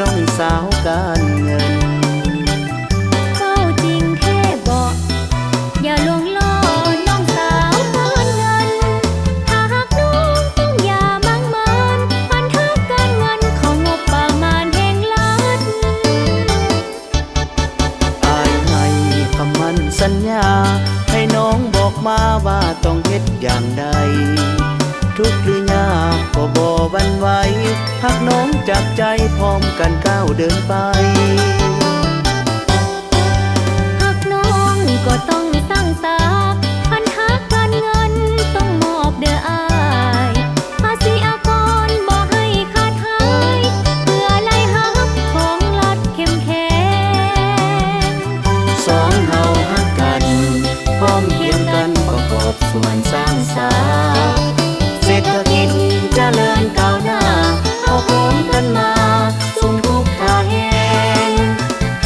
น้องสาวการเงินเฝ้าจริงแค่บอกอย่าลวงล่อน้องสาวการเงินถ้าหากน้องต้องอย่ามั่งมันพันธะการเงินของงบประมาณแห่งรัฐอายให้คำมั่นสัญญาให้น้องบอกมาว่าต้องเฮ็ดอย่างใดทุกข์หรือยากก็บ่หวั่นไหวหากน้องจากใจพร้อมกันก้าวเดินไปหากน้องก็ต้องสร้างสาพันธะการเงินต้องมอบเด้ออายภาษีอากรบ่ให้ขาดหายเพื่อไล่หักของรัฐเข้มแข็งสองเฮาฮักกันพร้อมเคียงกันประกอบส่วนสร้างสรรค์เศรษฐกิจเจริญก้าวหน้าเอาพร้อมกันมาสุ่มทุกท่าแห่ง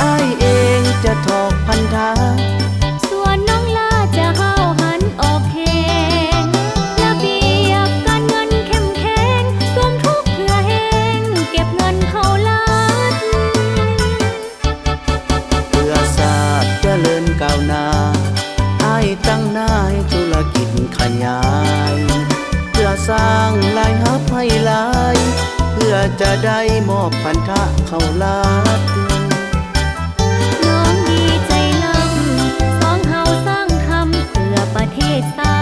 อ้ายเองจะถอกพันธะส่วนน้องลาจะห้าวหันออกแหงระเบียบการเงินเข้มแข็งสวมทุกเพื่อแห่งเก็บเงินเข้ารัฐเพื่อชาติเจริญก้าวหน้าอ้ายตั้งหน้าให้ธุรกิจขยายเพื่อสร้างรายรับให้หลายเพื่อจะได้มอบพันธะเข้ารัฐน้องดีใจล้ำสองเฮาสร้างทำเพื่อประเทศชา